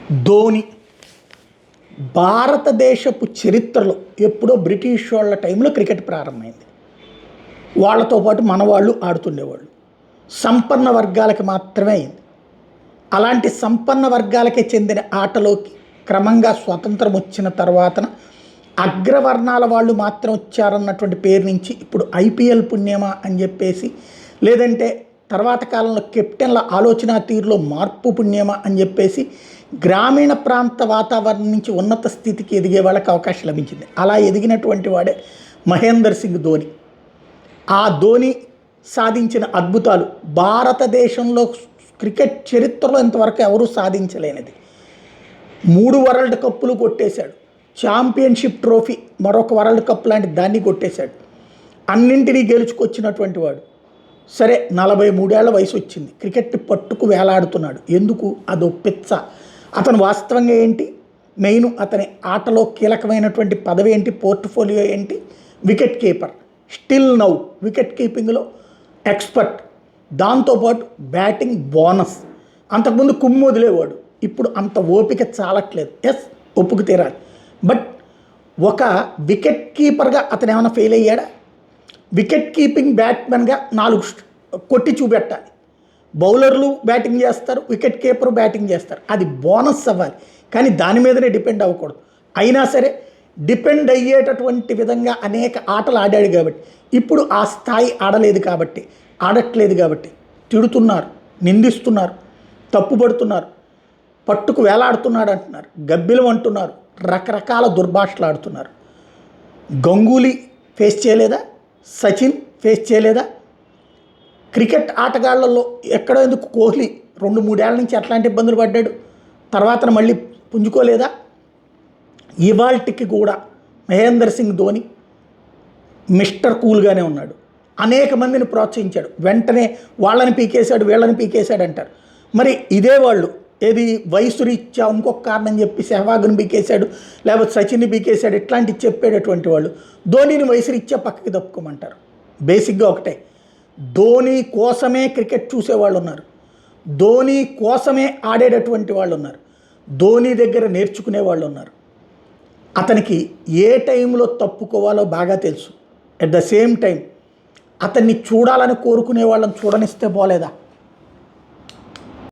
ధోని భారతదేశపు చరిత్రలో ఎప్పుడో బ్రిటిష్ వాళ్ళ టైంలో క్రికెట్ ప్రారంభమైంది. వాళ్ళతో పాటు మన వాళ్ళు ఆడుతుండేవాళ్ళు. సంపన్న వర్గాలకి మాత్రమే అయింది. అలాంటి సంపన్న వర్గాలకే చెందిన ఆటలోకి క్రమంగా స్వతంత్రం వచ్చిన తర్వాతన అగ్రవర్ణాల వాళ్ళు మాత్రం వచ్చారన్నటువంటి పేరు నుంచి ఇప్పుడు ఐపీఎల్ పుణ్యమా అని చెప్పేసి, లేదంటే తర్వాత కాలంలో కెప్టెన్ల ఆలోచన తీరులో మార్పు పుణ్యమా అని చెప్పేసి గ్రామీణ ప్రాంత వాతావరణం నుంచి ఉన్నత స్థితికి ఎదిగే వాళ్ళకి అవకాశం లభించింది. అలా ఎదిగినటువంటి వాడే మహేందర్ సింగ్ ధోని. ఆ ధోని సాధించిన అద్భుతాలు భారతదేశంలో క్రికెట్ చరిత్రలో ఇంతవరకు ఎవరూ సాధించలేనిది. 3 వరల్డ్ కప్పులు కొట్టేశాడు. ఛాంపియన్షిప్ ట్రోఫీ, మరొక వరల్డ్ కప్ లాంటి దాన్ని కొట్టేశాడు. అన్నింటినీ గెలుచుకొచ్చినటువంటి వాడు. సరే, 43 ఏళ్ల వయసు వచ్చింది, క్రికెట్ పట్టుకు వేలాడుతున్నాడు. ఎందుకు? అదో పిచ్చ. అతను వాస్తవంగా ఏంటి? మెయిన్ అతని ఆటలో కీలకమైనటువంటి పదవి ఏంటి? పోర్ట్ఫోలియో ఏంటి? Wicket keeper. Still now wicket కీపింగ్లో ఎక్స్పర్ట్. దాంతోపాటు బ్యాటింగ్ బోనస్. అంతకుముందు కుమ్ము వదిలేవాడు, ఇప్పుడు అంత ఓపిక చాలట్లేదు. ఎస్, ఒప్పుకు తీరాలి. బట్ ఒక వికెట్ కీపర్గా అతను ఏమైనా ఫెయిల్ అయ్యాడా? వికెట్ కీపింగ్ బ్యాట్మెన్గా 4 కొట్టి చూపెట్టాలి. బౌలర్లు బ్యాటింగ్ చేస్తారు, వికెట్ కీపర్ బ్యాటింగ్ చేస్తారు. అది బోనస్ అవ్వాలి, కానీ దాని మీదనే డిపెండ్ అవ్వకూడదు. అయినా సరే డిపెండ్ అయ్యేటటువంటి విధంగా అనేక ఆటలు ఆడాడు కాబట్టి, ఇప్పుడు ఆ స్థాయి ఆడట్లేదు కాబట్టి తిడుతున్నారు, నిందిస్తున్నారు, తప్పుపడుతున్నారు, పట్టుకు వేలాడుతున్నాడు అంటున్నారు, గబ్బిలం అంటున్నారు, రకరకాల దుర్భాషలు ఆడుతున్నారు. గంగూలీ ఫేస్ చేయలేదా? సచిన్ ఫేస్ చేయలేదా? క్రికెట్ ఆటగాళ్లలో ఎక్కడో ఎందుకు కోహ్లీ 2-3 ఏళ్ల నుంచి ఎట్లాంటి ఇబ్బందులు పడ్డాడు, తర్వాత మళ్ళీ పుంజుకోలేదా? ఇవాల్టికి కూడా మహేందర్ సింగ్ ధోని మిస్టర్ కూల్గానే ఉన్నాడు. అనేక మందిని ప్రోత్సహించాడు. వెంటనే వాళ్ళని పీకేశాడు, వీళ్ళని పీకేశాడు అంటారు. మరి ఇదే వాళ్ళు ఏది వయసు రీత్యా ఇంకొక కారణం చెప్పి సెహ్వాగ్ని పీకేశాడు, లేకపోతే సచిన్ని పీకేశాడు, ఇట్లాంటివి చెప్పేటటువంటి వాళ్ళు ధోనిని వయసు రీత్యా పక్కకి తప్పుకోమంటారు. బేసిక్గా ఒకటే, ధోని కోసమే క్రికెట్ చూసేవాళ్ళు ఉన్నారు, ధోని కోసమే ఆడేటటువంటి వాళ్ళు ఉన్నారు, ధోని దగ్గర నేర్చుకునే వాళ్ళు ఉన్నారు. అతనికి ఏ టైంలో తప్పుకోవాలో బాగా తెలుసు. అట్ ద సేమ్ టైం అతన్ని చూడాలని కోరుకునే వాళ్ళని చూడనిస్తే పోలేదా?